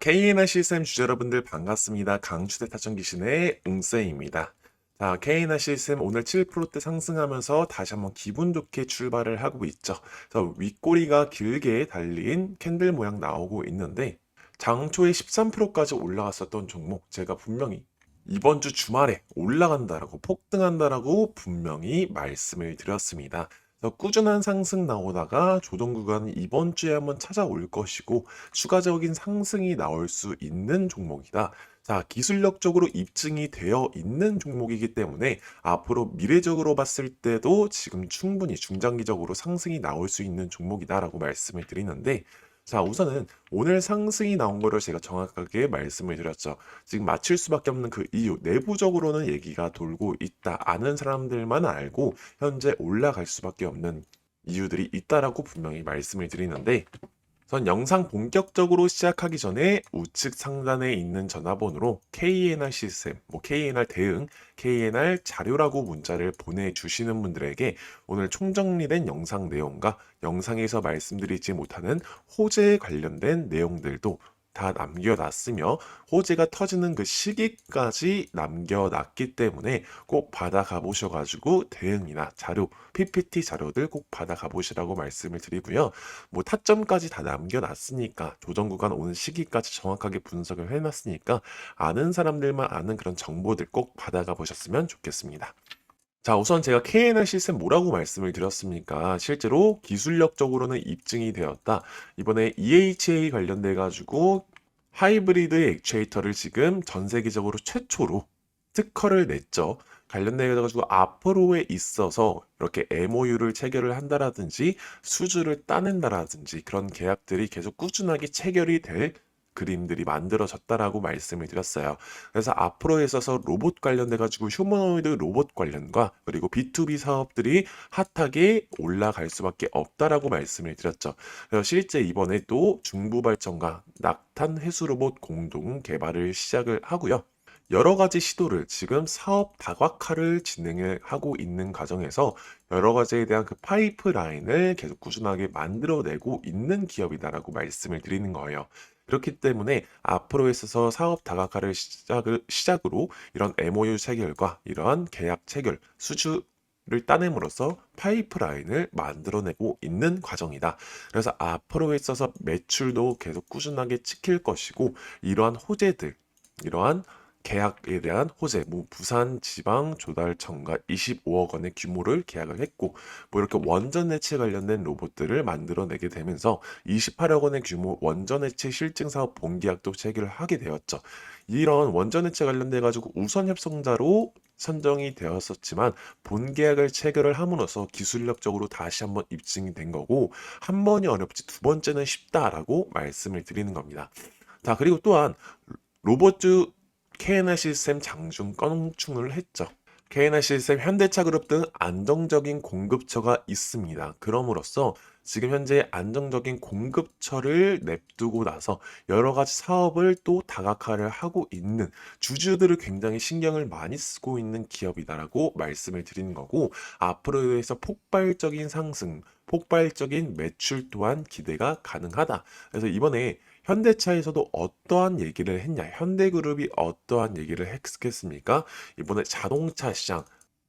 K나 CSM 주주 여러분들 반갑습니다. 강추대 타천기신의 웅쌤입니다. K나 CSM 오늘 7%대 상승하면서 다시 한번 기분 좋게 출발을 하고 있죠. 그래서 윗꼬리가 길게 달린 캔들 모양 나오고 있는데 장초에 13%까지 올라갔었던 종목 제가 분명히 이번 주 주말에 올라간다라고 폭등한다라고 분명히 말씀을 드렸습니다. 그래서 꾸준한 상승 나오다가 조정 구간이 이번 주에 한번 찾아올 것이고 추가적인 상승이 나올 수 있는 종목이다. 기술력적으로 입증이 되어 있는 종목이기 때문에 앞으로 미래적으로 봤을 때도 지금 충분히 중장기적으로 상승이 나올 수 있는 종목이다라고 말씀을 드리는데 우선은 오늘 상승이 나온 거를 제가 정확하게 말씀을 드렸죠. 지금 맞출 수밖에 없는 그 이유, 내부적으로는 얘기가 돌고 있다. 아는 사람들만 알고 현재 올라갈 수밖에 없는 이유들이 있다라고 분명히 말씀을 드리는데 전 영상 본격적으로 시작하기 전에 우측 상단에 있는 전화번호로 KNR 시스템, KNR 대응, KNR 자료라고 문자를 보내주시는 분들에게 오늘 총정리된 영상 내용과 영상에서 말씀드리지 못하는 호재에 관련된 내용들도 다 남겨놨으며 호재가 터지는 그 시기까지 남겨놨기 때문에 꼭 받아가 보셔가지고 대응이나 자료, PPT 자료들 꼭 받아가 보시라고 말씀을 드리고요. 타점까지 다 남겨놨으니까 조정 구간 오는 시기까지 정확하게 분석을 해놨으니까 아는 사람들만 아는 그런 정보들 꼭 받아가 보셨으면 좋겠습니다. 우선 제가 KNR 시스템 뭐라고 말씀을 드렸습니까? 실제로 기술력적으로는 입증이 되었다. 이번에 EHA 관련돼 가지고 하이브리드 액추에이터를 지금 전 세계적으로 최초로 특허를 냈죠. 관련돼 가지고 앞으로에 있어서 이렇게 MOU를 체결을 한다라든지 수주를 따낸다라든지 그런 계약들이 계속 꾸준하게 체결이 될 그림들이 만들어졌다라고 말씀을 드렸어요. 그래서 앞으로에 있어서 로봇 관련돼 가지고 휴머노이드 로봇 관련과 그리고 B2B 사업들이 핫하게 올라갈 수밖에 없다라고 말씀을 드렸죠. 그래서 실제 이번에 또 중부발전과 낙탄 회수 로봇 공동 개발을 시작을 하고요. 여러 가지 시도를 지금 사업 다각화를 진행을 하고 있는 과정에서 여러 가지에 대한 그 파이프라인을 계속 꾸준하게 만들어내고 있는 기업이다라고 말씀을 드리는 거예요. 그렇기 때문에 앞으로 있어서 사업 다각화를 시작으로 이런 MOU 체결과 이러한 계약 체결, 수주를 따냄으로써 파이프라인을 만들어내고 있는 과정이다. 그래서 앞으로 있어서 매출도 계속 꾸준하게 찍힐 것이고 이러한 호재들, 이러한 계약에 대한 호재, 부산지방조달청과 25억 원의 규모를 계약을 했고, 이렇게 원전 해체 관련된 로봇들을 만들어내게 되면서 28억 원의 규모 원전 해체 실증 사업 본계약도 체결을 하게 되었죠. 이런 원전 해체 관련돼 가지고 우선 협상자로 선정이 되었었지만 본계약을 체결을 함으로써 기술력적으로 다시 한번 입증이 된 거고 한 번이 어렵지 두 번째는 쉽다라고 말씀을 드리는 겁니다. 그리고 또한 로버트 KNR 시스템 장중 건축을 했죠. KNR 시스템, 현대차 그룹 등 안정적인 공급처가 있습니다. 그럼으로써 지금 현재 안정적인 공급처를 냅두고 나서 여러 가지 사업을 또 다각화를 하고 있는 주주들을 굉장히 신경을 많이 쓰고 있는 기업이다라고 말씀을 드리는 거고 앞으로에 서 폭발적인 상승, 폭발적인 매출 또한 기대가 가능하다. 그래서 이번에 현대차에서도 어떠한 얘기를 했냐? 현대그룹이 어떠한 얘기를 했겠습니까? 이번에 자동차 시장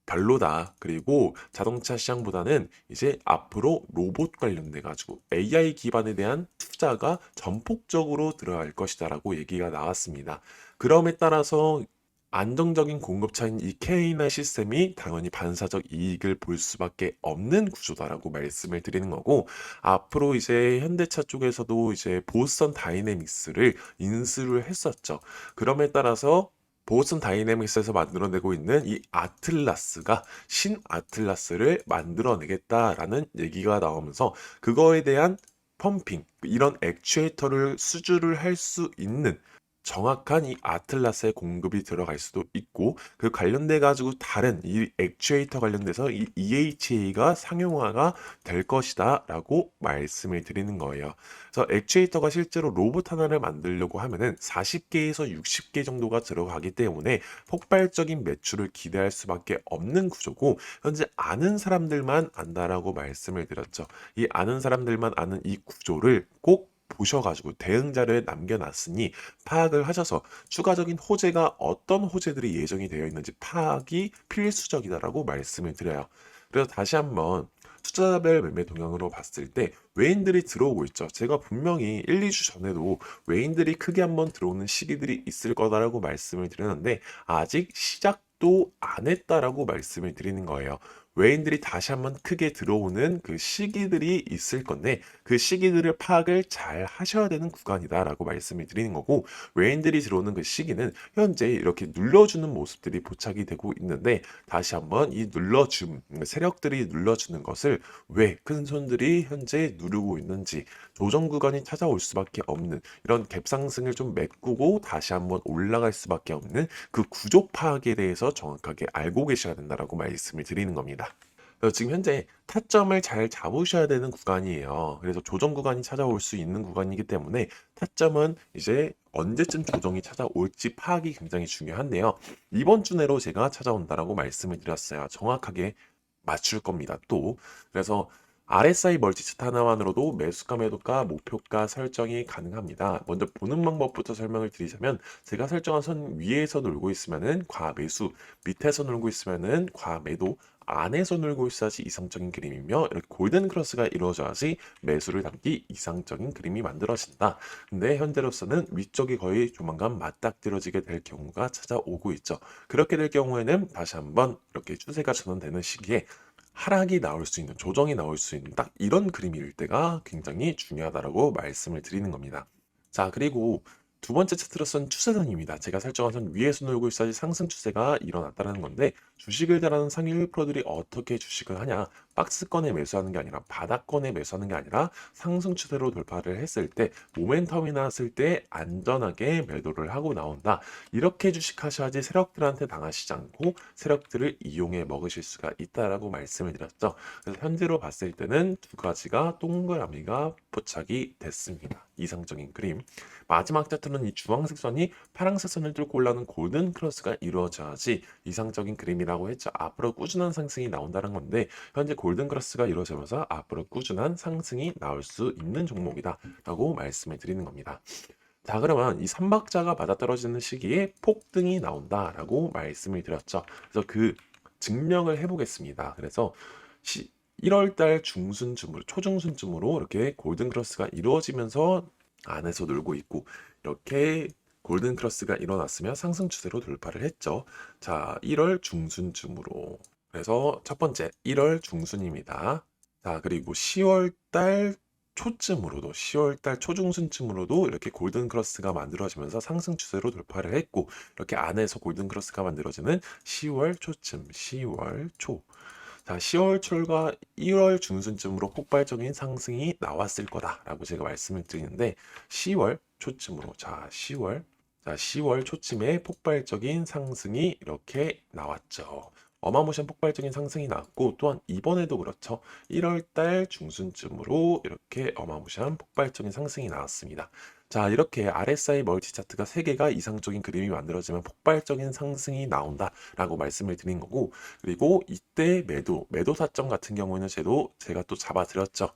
별로다. 그리고 자동차 시장보다는 이제 앞으로 로봇 관련돼 가지고 AI 기반에 대한 투자가 전폭적으로 들어갈 것이다라고 얘기가 나왔습니다. 그럼에 따라서 안정적인 공급차인 이 K나 시스템이 당연히 반사적 이익을 볼 수밖에 없는 구조다라고 말씀을 드리는 거고 앞으로 이제 현대차 쪽에서도 이제 보스턴 다이내믹스를 인수를 했었죠. 그럼에 따라서 보스턴 다이내믹스에서 만들어내고 있는 이 아틀라스가 신 아틀라스를 만들어내겠다라는 얘기가 나오면서 그거에 대한 펌핑, 이런 액추에이터를 수주를 할 수 있는 정확한 이 아틀라스의 공급이 들어갈 수도 있고 그 관련돼 가지고 다른 이 액추에이터 관련돼서 이 EHA가 상용화가 될 것이다라고 말씀을 드리는 거예요. 그래서 액추에이터가 실제로 로봇 하나를 만들려고 하면은 40개에서 60개 정도가 들어가기 때문에 폭발적인 매출을 기대할 수밖에 없는 구조고 현재 아는 사람들만 안다라고 말씀을 드렸죠. 이 아는 사람들만 아는 이 구조를 꼭 보셔가지고 대응 자료에 남겨놨으니 파악을 하셔서 추가적인 호재가 어떤 호재들이 예정이 되어 있는지 파악이 필수적이다라고 말씀을 드려요. 그래서 다시 한번 투자별 매매 동향으로 봤을 때 외인들이 들어오고 있죠. 제가 분명히 1, 2주 전에도 외인들이 크게 한번 들어오는 시기들이 있을 거다라고 말씀을 드렸는데 아직 시작도 안 했다라고 말씀을 드리는 거예요. 외인들이 다시 한번 크게 들어오는 그 시기들이 있을 건데 그 시기들을 파악을 잘 하셔야 되는 구간이다라고 말씀을 드리는 거고 외인들이 들어오는 그 시기는 현재 이렇게 눌러주는 모습들이 포착이 되고 있는데 다시 한번 이 눌러줌 세력들이 눌러주는 것을 왜 큰 손들이 현재 누르고 있는지 조정 구간이 찾아올 수밖에 없는 이런 갭상승을 좀 메꾸고 다시 한번 올라갈 수밖에 없는 그 구조 파악에 대해서 정확하게 알고 계셔야 된다라고 말씀을 드리는 겁니다. 그래서 지금 현재 타점을 잘 잡으셔야 되는 구간이에요. 그래서 조정 구간이 찾아올 수 있는 구간이기 때문에 타점은 이제 언제쯤 조정이 찾아올지 파악이 굉장히 중요한데요. 이번 주 내로 제가 찾아온다라고 말씀을 드렸어요. 정확하게 맞출 겁니다. 또 그래서 RSI 멀티차트 하나만으로도 매수가 매도가 목표가 설정이 가능합니다. 먼저 보는 방법부터 설명을 드리자면 제가 설정한 선 위에서 놀고 있으면은 과매수, 밑에서 놀고 있으면은 과매도, 안에서 놀고 있어야지 이상적인 그림이며 이렇게 골든 크로스가 이루어져야지 매수를 담기 이상적인 그림이 만들어진다. 근데 현재로서는 위쪽이 거의 조만간 맞닥뜨려지게 될 경우가 찾아오고 있죠. 그렇게 될 경우에는 다시 한번 이렇게 추세가 전환되는 시기에 하락이 나올 수 있는 조정이 나올 수 있는 딱 이런 그림일 때가 굉장히 중요하다라고 말씀을 드리는 겁니다. 자, 그리고 두 번째 차트로선 추세선입니다. 제가 설정한 선 위에서 놀고 있어야지 상승 추세가 일어났다는 건데 주식을 잘하는 상위 1%들이 어떻게 주식을 하냐 박스권에 매수하는 게 아니라 바닥권에 매수하는 게 아니라 상승 추세로 돌파를 했을 때 모멘텀이 나왔을 때 안전하게 매도를 하고 나온다. 이렇게 주식하셔야지 세력들한테 당하시지 않고 세력들을 이용해 먹으실 수가 있다라고 말씀을 드렸죠. 그래서 현재로 봤을 때는 두 가지가 동그라미가 포착이 됐습니다. 이상적인 그림. 마지막 차트는 이 주황색 선이 파란색 선을 뚫고 올라오는 골든 크로스가 이루어져야지 이상적인 그림이라고 했죠. 앞으로 꾸준한 상승이 나온다는 건데 현재 골든 크로스가 이루어지면서 앞으로 꾸준한 상승이 나올 수 있는 종목이다 라고 말씀을 드리는 겁니다. 자, 그러면 이 삼박자가 맞아떨어지는 시기에 폭등이 나온다라고 말씀을 드렸죠. 그래서 그 증명을 해보겠습니다. 그래서 1월 달 중순쯤으로 초중순쯤으로 이렇게 골든 크로스가 이루어지면서 안에서 놀고 있고 이렇게 골든 크로스가 일어났으면 상승 추세로 돌파를 했죠. 자, 1월 중순쯤으로. 그래서 첫 번째 1월 중순입니다. 자, 그리고 10월 달 초쯤으로도 10월 달 초중순쯤으로도 이렇게 골든 크로스가 만들어지면서 상승 추세로 돌파를 했고 이렇게 안에서 골든 크로스가 만들어지는 10월 초쯤, 10월 초. 자, 10월 초과 1월 중순쯤으로 폭발적인 상승이 나왔을 거다라고 제가 말씀을 드리는데 10월 초쯤으로 자, 10월 초쯤에 폭발적인 상승이 이렇게 나왔죠. 어마무시한 폭발적인 상승이 났고 또한 이번에도 그렇죠. 1월 달 중순쯤으로 이렇게 어마무시한 폭발적인 상승이 나왔습니다. 자, 이렇게 RSI 멀티 차트가 3개가 이상적인 그림이 만들어지면 폭발적인 상승이 나온다라고 말씀을 드린 거고 그리고 이때 매도 타점 같은 경우에는 제가 또 잡아드렸죠.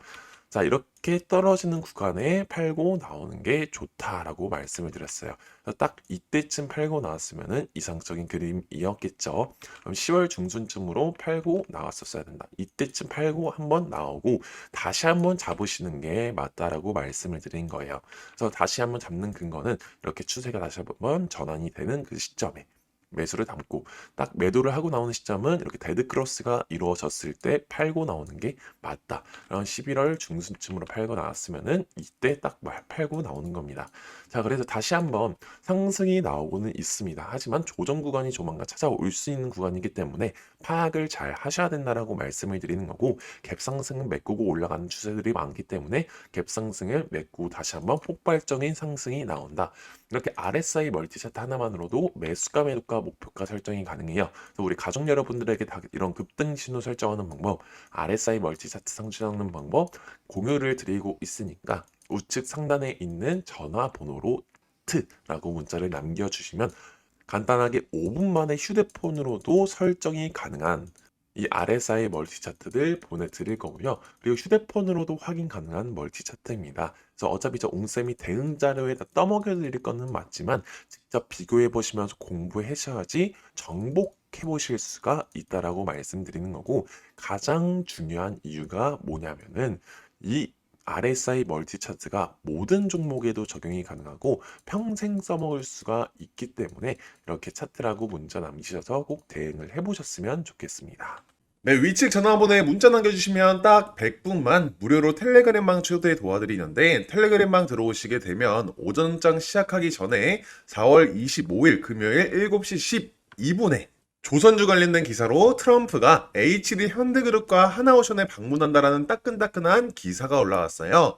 자, 이렇게 떨어지는 구간에 팔고 나오는 게 좋다라고 말씀을 드렸어요. 그래서 딱 이때쯤 팔고 나왔으면은 이상적인 그림이었겠죠. 그럼 10월 중순쯤으로 팔고 나왔었어야 된다. 이때쯤 팔고 한번 나오고 다시 한번 잡으시는 게 맞다라고 말씀을 드린 거예요. 그래서 다시 한번 잡는 근거는 이렇게 추세가 다시 한번 전환이 되는 그 시점에 매수를 담고 딱 매도를 하고 나오는 시점은 이렇게 데드 크로스가 이루어졌을 때 팔고 나오는 게 맞다. 그럼 11월 중순쯤으로 팔고 나왔으면은 이때 딱 팔고 나오는 겁니다. 자, 그래서 다시 한번 상승이 나오고는 있습니다. 하지만 조정 구간이 조만간 찾아올 수 있는 구간이기 때문에 파악을 잘 하셔야 된다라고 말씀을 드리는 거고 갭상승은 메꾸고 올라가는 추세들이 많기 때문에 갭상승을 메꾸고 다시 한번 폭발적인 상승이 나온다. 이렇게 RSI 멀티차트 하나만으로도 매수가 매도가 목표가 설정이 가능해요. 그래서 우리 가족 여러분들에게 다 이런 급등 신호 설정하는 방법, RSI 멀티차트 상승하는 방법 공유를 드리고 있으니까 우측 상단에 있는 전화번호로 TRA고 문자를 남겨주시면 간단하게 5분 만에 휴대폰으로도 설정이 가능한 이 RSI 멀티 차트들 보내드릴 거고요. 그리고 휴대폰으로도 확인 가능한 멀티 차트입니다. 그래서 어차피 저 웅쌤이 대응 자료에다 떠먹여 드릴 거는 맞지만 직접 비교해 보시면서 공부해 셔야지 정복해 보실 수가 있다라고 말씀드리는 거고, 가장 중요한 이유가 뭐냐면은 이 RSI 멀티 차트가 모든 종목에도 적용이 가능하고 평생 써먹을 수가 있기 때문에 이렇게 차트라고 문자 남기셔서 꼭 대응을 해보셨으면 좋겠습니다. 네, 위측 전화번호에 문자 남겨주시면 딱 100분만 무료로 텔레그램방 초대 도와드리는데, 텔레그램방 들어오시게 되면 오전장 시작하기 전에 4월 25일 금요일 7시 12분에 조선주 관련된 기사로 트럼프가 HD 현대그룹과 하나오션에 방문한다라는 따끈따끈한 기사가 올라왔어요.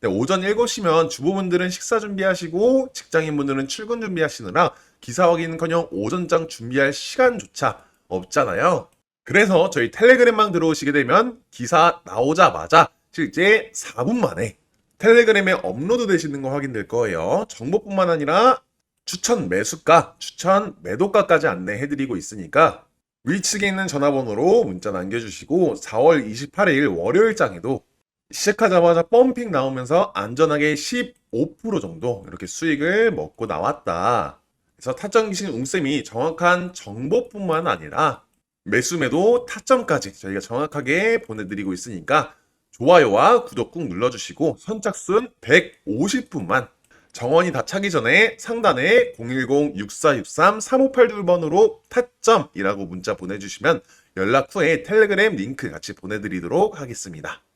네, 오전 7시면 주부분들은 식사 준비하시고 직장인분들은 출근 준비하시느라 기사 확인은커녕 오전장 준비할 시간조차 없잖아요. 그래서 저희 텔레그램방 들어오시게 되면 기사 나오자마자 실제 4분 만에 텔레그램에 업로드 되시는 거 확인될 거예요. 정보뿐만 아니라 추천 매수가, 추천 매도가까지 안내해드리고 있으니까 위측에 있는 전화번호로 문자 남겨주시고 4월 28일 월요일장에도 시작하자마자 펌핑 나오면서 안전하게 15% 정도 이렇게 수익을 먹고 나왔다. 그래서 타점 기신 웅쌤이 정확한 정보뿐만 아니라 매수매도 타점까지 저희가 정확하게 보내드리고 있으니까 좋아요와 구독 꾹 눌러주시고 선착순 150분만 정원이 다 차기 전에 상단에 010-6463-3582번으로 타점이라고 문자 보내주시면 연락 후에 텔레그램 링크 같이 보내드리도록 하겠습니다.